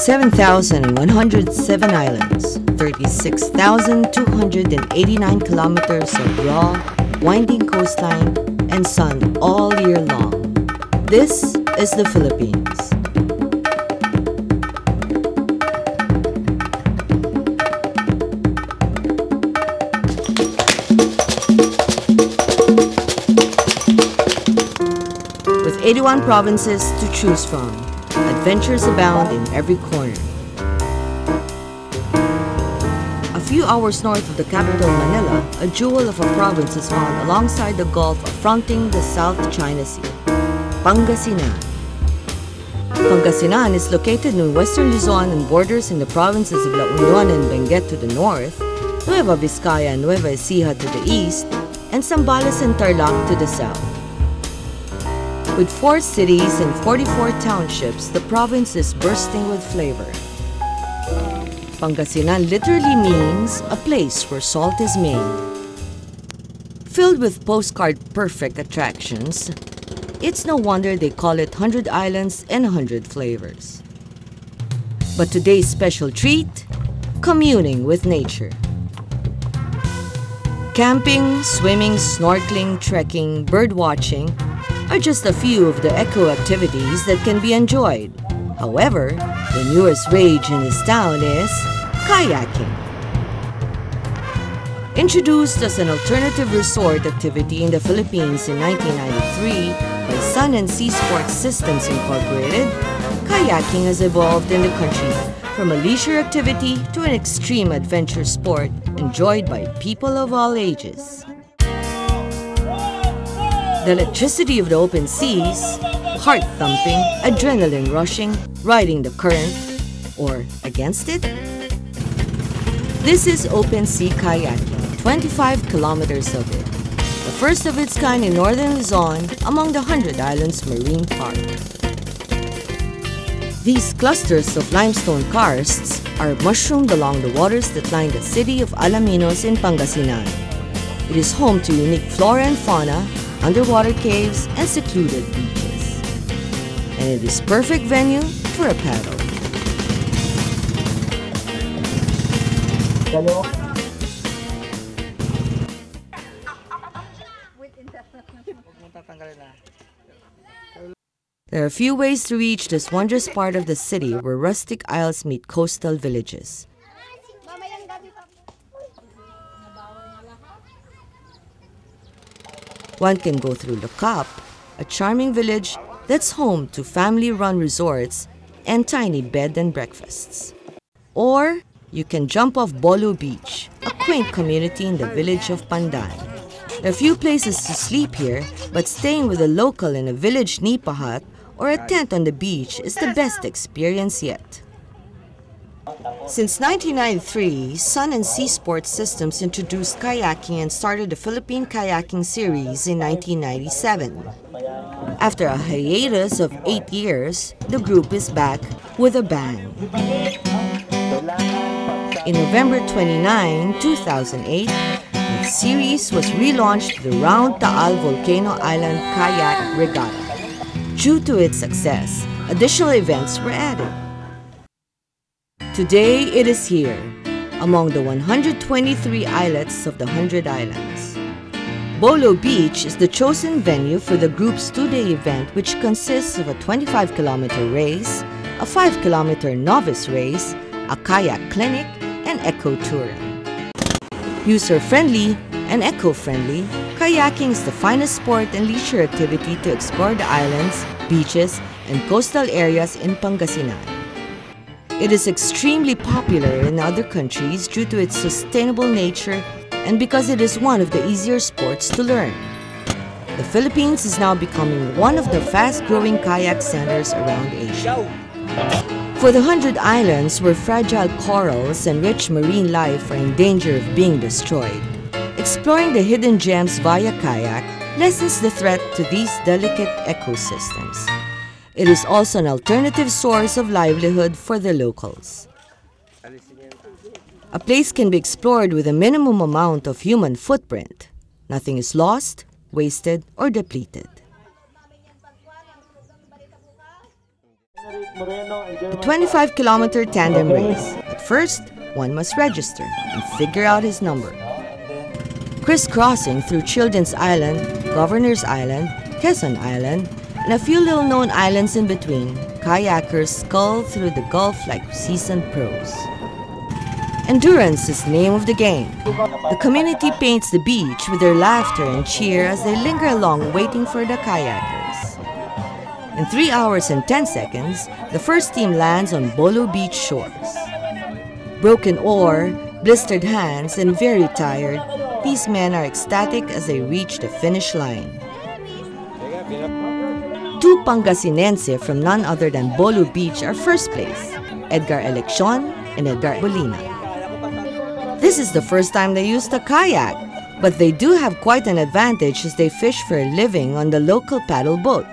7,107 islands, 36,289 kilometers of raw, winding coastline, and sun all year long. This is the Philippines. With 81 provinces to choose from, adventures abound in every corner. A few hours north of the capital Manila, a jewel of a province is found alongside the gulf fronting the South China Sea, Pangasinan. Pangasinan is located in western Luzon and borders in the provinces of La Union and Benguet to the north, Nueva Vizcaya and Nueva Ecija to the east, and Zambales and Tarlac to the south. With 4 cities and 44 townships, the province is bursting with flavor. Pangasinan literally means a place where salt is made. Filled with postcard-perfect attractions, it's no wonder they call it 100 Islands and 100 Flavors. But today's special treat? Communing with nature. Camping, swimming, snorkeling, trekking, birdwatching are just a few of the eco activities that can be enjoyed. However, the newest rage in this town is kayaking. Introduced as an alternative resort activity in the Philippines in 1993 by Sun and Sea Sports Systems Incorporated, kayaking has evolved in the country from a leisure activity to an extreme adventure sport enjoyed by people of all ages. The electricity of the open seas, heart-thumping, adrenaline rushing, riding the current, or against it? This is open sea kayaking, 25 kilometers of it. The first of its kind in northern Luzon among the 100 Islands Marine Park. These clusters of limestone karsts are mushroomed along the waters that line the city of Alaminos in Pangasinan. It is home to unique flora and fauna, underwater caves, and secluded beaches. And it is perfect venue for a paddle. There are a few ways to reach this wondrous part of the city where rustic isles meet coastal villages. One can go through Lokap, a charming village that's home to family-run resorts and tiny bed and breakfasts. Or you can jump off Bolo Beach, a quaint community in the village of Pandan. There are few places to sleep here, but staying with a local in a village nipa hut or a tent on the beach is the best experience yet. Since 1993, Sun and Sea Sports Systems introduced kayaking and started the Philippine Kayaking Series in 1997. After a hiatus of 8 years, the group is back with a bang. In November 29, 2008, the series was relaunched the Round Taal Volcano Island Kayak Regatta. Due to its success, additional events were added. Today, it is here, among the 123 islets of the 100 Islands. Bolo Beach is the chosen venue for the group's 2-day event, which consists of a 25-kilometer race, a 5-kilometer novice race, a kayak clinic, and eco-touring. User-friendly and eco-friendly, kayaking is the finest sport and leisure activity to explore the islands, beaches, and coastal areas in Pangasinan. It is extremely popular in other countries due to its sustainable nature and because it is one of the easier sports to learn. The Philippines is now becoming one of the fast-growing kayak centers around Asia. For the 100 Islands where fragile corals and rich marine life are in danger of being destroyed, exploring the hidden gems via kayak lessens the threat to these delicate ecosystems. It is also an alternative source of livelihood for the locals. A place can be explored with a minimum amount of human footprint. Nothing is lost, wasted, or depleted. A 25-kilometer tandem race. At first, one must register and figure out his number. Crisscrossing through Children's Island, Governor's Island, Quezon Island, and a few little-known islands in between, kayakers scull through the Gulf like seasoned pros. Endurance is the name of the game. The community paints the beach with their laughter and cheer as they linger along waiting for the kayakers. In 3 hours and 10 seconds, the first team lands on Bolo Beach shores. Broken oar, blistered hands, and very tired, these men are ecstatic as they reach the finish line. Two Pangasinense from none other than Bolo Beach are first place, Edgar Eleccion and Edgar Bolinao. This is the first time they used a kayak, but they do have quite an advantage as they fish for a living on the local paddle boat.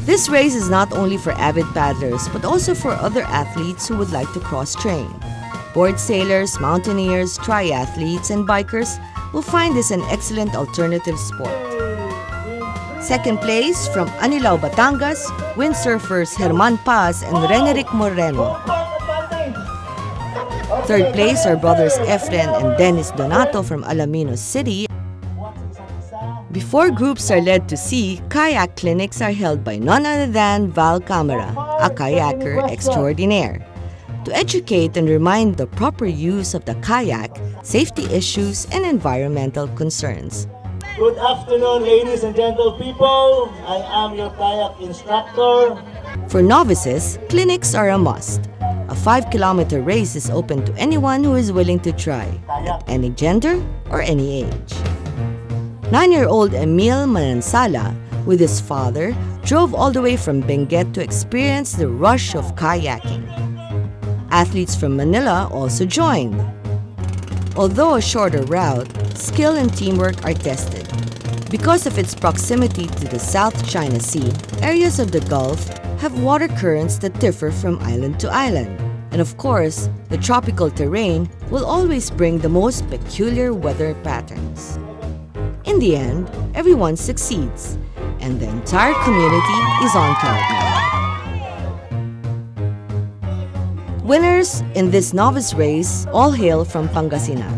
This race is not only for avid paddlers, but also for other athletes who would like to cross-train. Board sailors, mountaineers, triathletes, and bikers will find this an excellent alternative sport. Second place from Anilao, Batangas, windsurfers Herman Paz and Reneric Moreno. Third place are brothers Efren and Dennis Donato from Alaminos City. Before groups are led to sea, kayak clinics are held by none other than Val Camara, a kayaker extraordinaire, to educate and remind the proper use of the kayak, safety issues, and environmental concerns. Good afternoon, ladies and gentle people. I am your kayak instructor. For novices, clinics are a must. A 5-kilometer race is open to anyone who is willing to try, at any gender or any age. 9-year-old Emil Manansala, with his father, drove all the way from Benguet to experience the rush of kayaking. Athletes from Manila also joined. Although a shorter route, skill and teamwork are tested. Because of its proximity to the South China Sea, areas of the Gulf have water currents that differ from island to island. And of course, the tropical terrain will always bring the most peculiar weather patterns. In the end, everyone succeeds, and the entire community is on cloud nine. Winners in this novice race all hail from Pangasinan.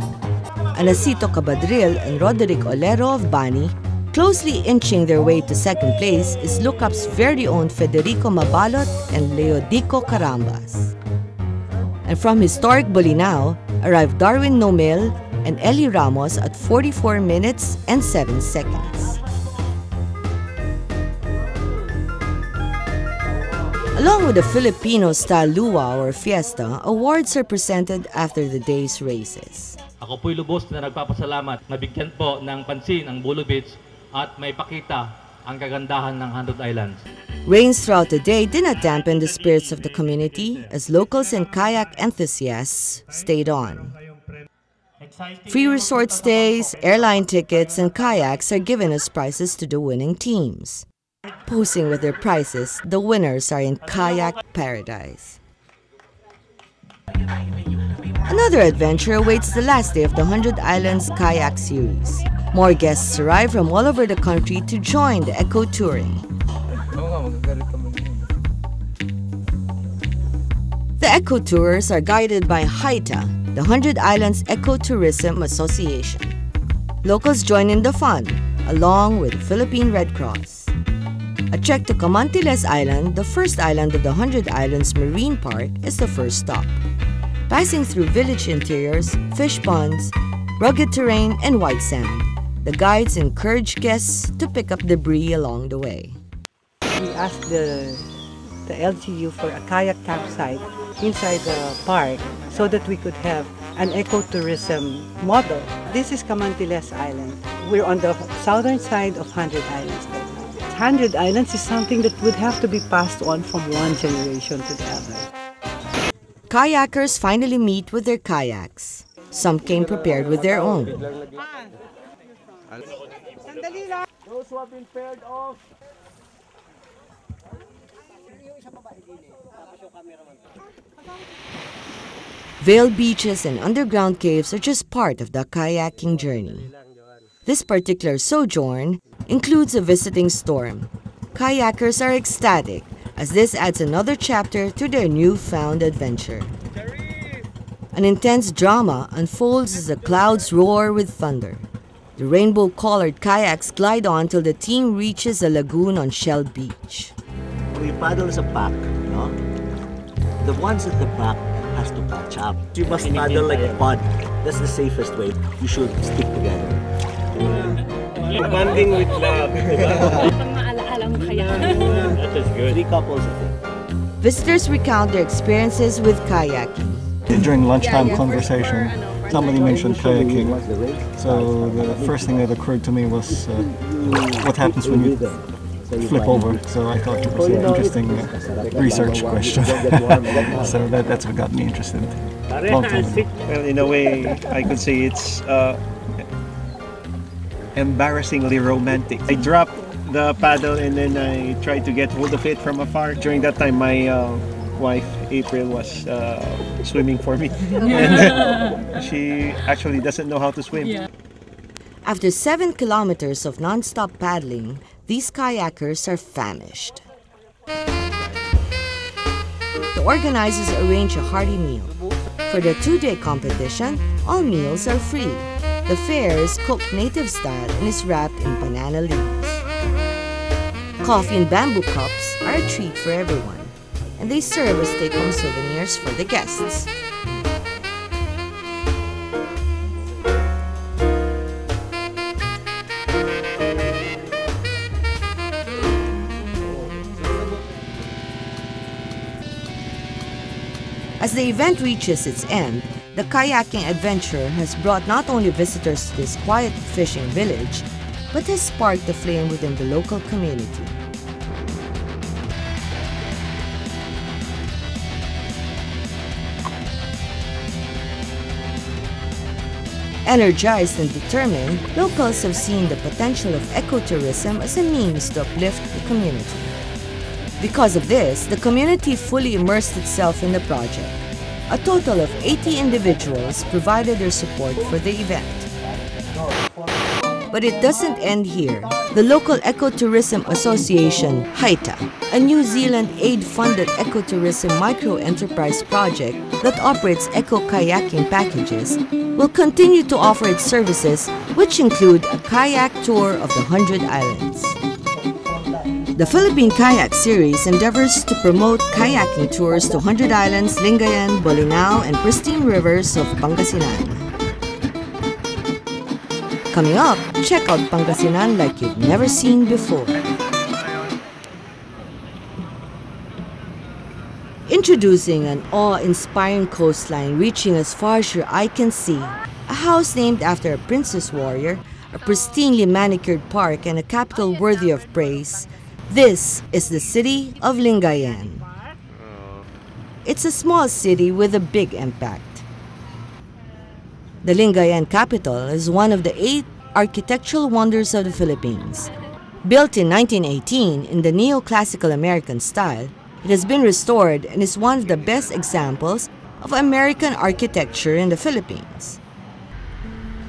Anacito Cabadril and Roderick Olero of Bani, closely inching their way to second place, is Lookup's very own Federico Mabalot and Leodico Carambas. And from historic Bolinao arrived Darwin Nomel and Eli Ramos at 44 minutes and 7 seconds. Along with the Filipino-style luau or fiesta, awards are presented after the day's races. Ako po'y lubos na nagpapasalamat na bigyan po ng pansin ang Bolo Beach at may pakita ang kagandahan ng 100 Islands. Rains throughout the day did not dampen the spirits of the community as locals and kayak enthusiasts stayed on. Free resort stays, airline tickets, and kayaks are given as prizes to the winning teams. Posing with their prizes, the winners are in kayak paradise. Another adventure awaits the last day of the 100 Islands Kayak Series. More guests arrive from all over the country to join the eco-touring. The eco-tours are guided by HAITA, the 100 Islands Ecotourism Association. Locals join in the fun, along with the Philippine Red Cross. A trek to Camantiles Island, the first island of the 100 Islands Marine Park, is the first stop. Passing through village interiors, fish ponds, rugged terrain, and white sand, the guides encourage guests to pick up debris along the way. We asked the LGU for a kayak campsite inside the park so that we could have an ecotourism model. This is Camantiles Island. We're on the southern side of 100 Islands. 100 Islands is something that would have to be passed on from one generation to the other. Kayakers finally meet with their kayaks. Some came prepared with their own. Those who have been paired off. Veiled beaches and underground caves are just part of the kayaking journey. This particular sojourn includes a visiting storm. kayakers are ecstatic as this adds another chapter to their newfound adventure. An intense drama unfolds as the clouds roar with thunder. The rainbow-colored kayaks glide on till the team reaches a lagoon on Shell Beach. We paddle as a pack, no? The ones at the back has to catch up. You must paddle like a pod. That's the safest way. You should stick together. Bonding with love. That is good. 3 couples, I think. Visitors recount their experiences with kayaking. During lunchtime conversation, somebody mentioned kayaking. So the first thing that occurred to me was what happens when you flip over. So I thought it was an interesting research question. So that's what got me interested. Long time ago. Well, in a way, I could say it's embarrassingly romantic. I dropped the paddle and then I tried to get hold of it from afar. During that time, my wife, April, was swimming for me. And she actually doesn't know how to swim. Yeah. After 7 kilometers of non-stop paddling, these kayakers are famished. The organizers arrange a hearty meal. For the 2-day competition, all meals are free. The fare is cooked native style and is wrapped in banana leaves. Coffee and bamboo cups are a treat for everyone, and they serve as take-home souvenirs for the guests. As the event reaches its end, the kayaking adventure has brought not only visitors to this quiet fishing village, but has sparked a flame within the local community. Energized and determined, locals have seen the potential of ecotourism as a means to uplift the community. Because of this, the community fully immersed itself in the project. A total of 80 individuals provided their support for the event. But it doesn't end here. The local Ecotourism Association, HITA, a New Zealand aid-funded ecotourism micro-enterprise project that operates eco-kayaking packages, will continue to offer its services, which include a kayak tour of the 100 islands. The Philippine Kayak Series endeavors to promote kayaking tours to 100 islands, Lingayen, Bolinao, and pristine rivers of Pangasinan. Coming up, check out Pangasinan like you've never seen before. Introducing an awe-inspiring coastline reaching as far as your eye can see, a house named after a princess warrior, a pristinely manicured park, and a capital worthy of praise, this is the city of Lingayen. It's a small city with a big impact. The Lingayen capital is one of the 8 architectural wonders of the Philippines. Built in 1918 in the neoclassical American style, it has been restored and is one of the best examples of American architecture in the Philippines.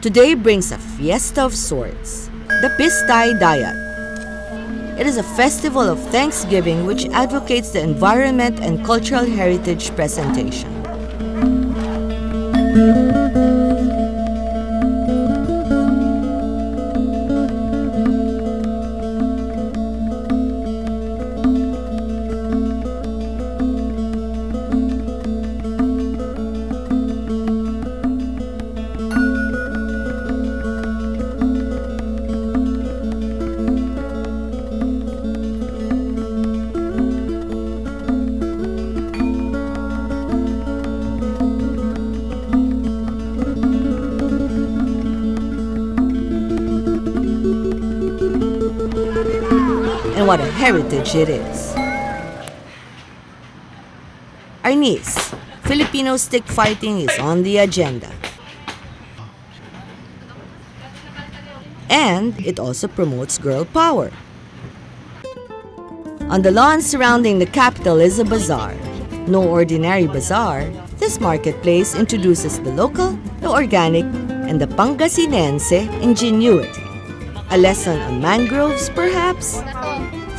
Today brings a fiesta of sorts, the Pistay Dayat. It is a festival of Thanksgiving which advocates the environment and cultural heritage presentation. And what a heritage it is. Arnis, Filipino stick fighting is on the agenda. And it also promotes girl power. On the lawn surrounding the capital is a bazaar. No ordinary bazaar, this marketplace introduces the local, the organic, and the Pangasinense ingenuity. A lesson on mangroves, perhaps?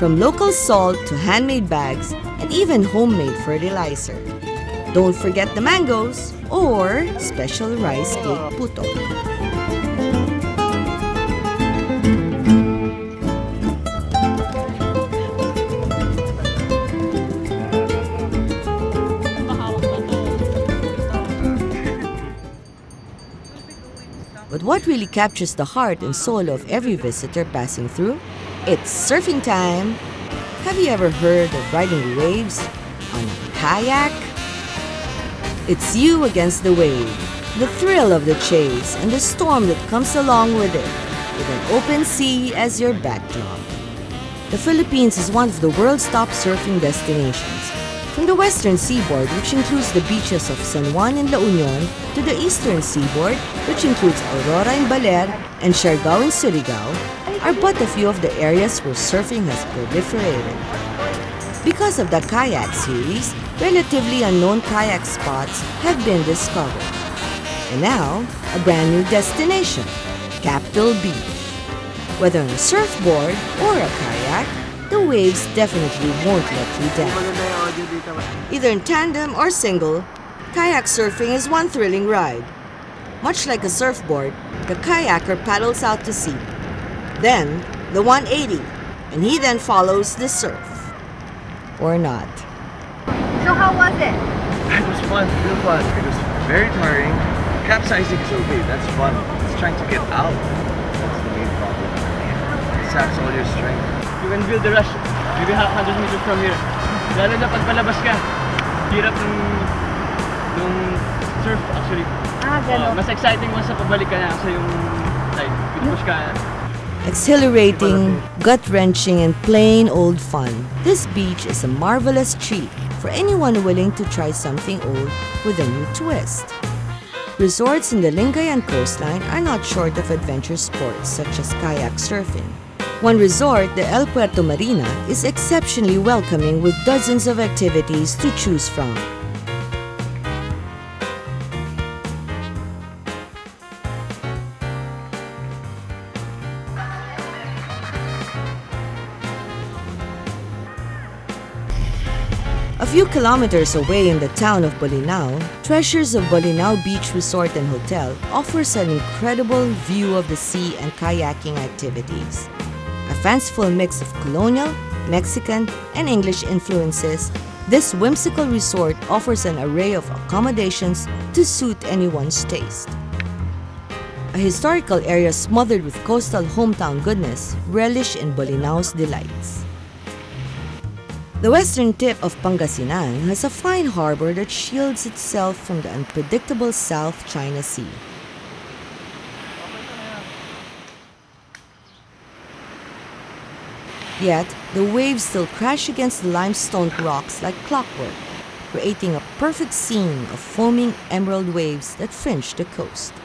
from local salt to handmade bags and even homemade fertilizer. Don't forget the mangoes or special rice cake puto. But what really captures the heart and soul of every visitor passing through? It's surfing time! Have you ever heard of riding the waves on a kayak? It's you against the wave, the thrill of the chase, and the storm that comes along with it, with an open sea as your backdrop. The Philippines is one of the world's top surfing destinations. From the western seaboard, which includes the beaches of San Juan and La Union, to the eastern seaboard, which includes Aurora and Baler and Siargao and Surigao, are but a few of the areas where surfing has proliferated. Because of the kayak series, relatively unknown kayak spots have been discovered. And now, a brand new destination, Capitol Beach. Whether on a surfboard or a kayak, the waves definitely won't let you down. Either in tandem or single, kayak surfing is one thrilling ride. Much like a surfboard, the kayaker paddles out to sea. Then, the 180, and he then follows the surf. Or not. So how was it? It was fun, real fun. It was very tiring. Capsizing is okay, that's fun. It's trying to get out. That's the main problem. It saps all your strength. You can build the rush maybe 100 meters from here. Lalo na pag palabas ka, hirap nung surf actually. Ganun. Mas exciting mo sa pabalik ka na kasi yung like, push ka. Exhilarating, gut-wrenching, and plain old fun, this beach is a marvelous treat for anyone willing to try something old with a new twist. Resorts in the Lingayen coastline are not short of adventure sports such as kayak surfing. One resort, the El Puerto Marina, is exceptionally welcoming with dozens of activities to choose from. A few kilometers away in the town of Bolinao, Treasures of Bolinao Beach Resort and Hotel offers an incredible view of the sea and kayaking activities. A fanciful mix of colonial, Mexican, and English influences, this whimsical resort offers an array of accommodations to suit anyone's taste. A historical area smothered with coastal hometown goodness relish in Bolinao's delights. The western tip of Pangasinan has a fine harbor that shields itself from the unpredictable South China Sea. Yet, the waves still crash against the limestone rocks like clockwork, creating a perfect scene of foaming emerald waves that fringe the coast.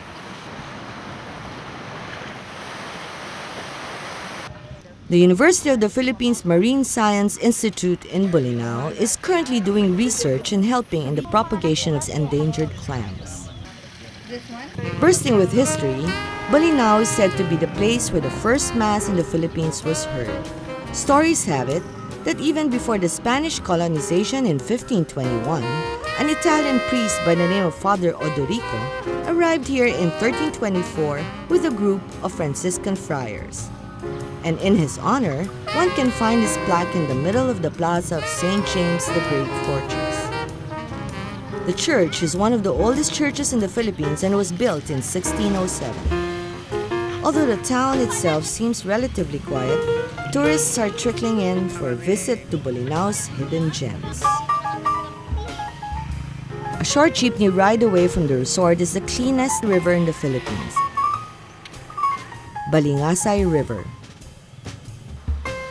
The University of the Philippines Marine Science Institute in Bolinao is currently doing research and helping in the propagation of endangered clams. Bursting with history, Bolinao is said to be the place where the first Mass in the Philippines was heard. Stories have it that even before the Spanish colonization in 1521, an Italian priest by the name of Father Odorico arrived here in 1324 with a group of Franciscan friars. And in his honor, one can find his plaque in the middle of the plaza of St. James the Great Fortress. The church is one of the oldest churches in the Philippines and was built in 1607. Although the town itself seems relatively quiet, tourists are trickling in for a visit to Bolinao's hidden gems. A short jeepney ride away from the resort is the cleanest river in the Philippines, Balingasay River.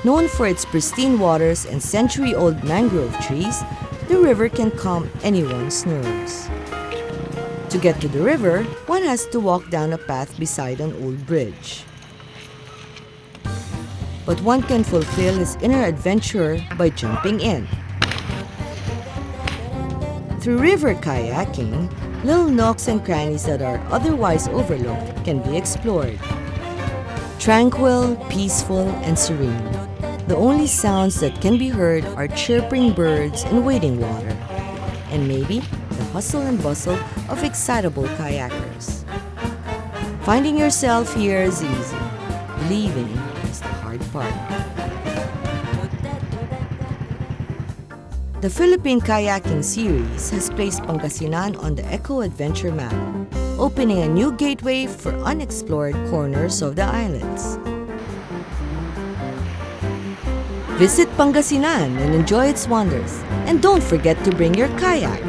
Known for its pristine waters and century-old mangrove trees, the river can calm anyone's nerves. To get to the river, one has to walk down a path beside an old bridge. But one can fulfill his inner adventurer by jumping in. Through river kayaking, little nooks and crannies that are otherwise overlooked can be explored. Tranquil, peaceful, and serene. The only sounds that can be heard are chirping birds and wading water, and maybe the hustle and bustle of excitable kayakers. Finding yourself here is easy. Leaving is the hard part. The Philippine Kayaking Series has placed Pangasinan on the Eco Adventure map, opening a new gateway for unexplored corners of the islands. Visit Pangasinan and enjoy its wonders. And don't forget to bring your kayak.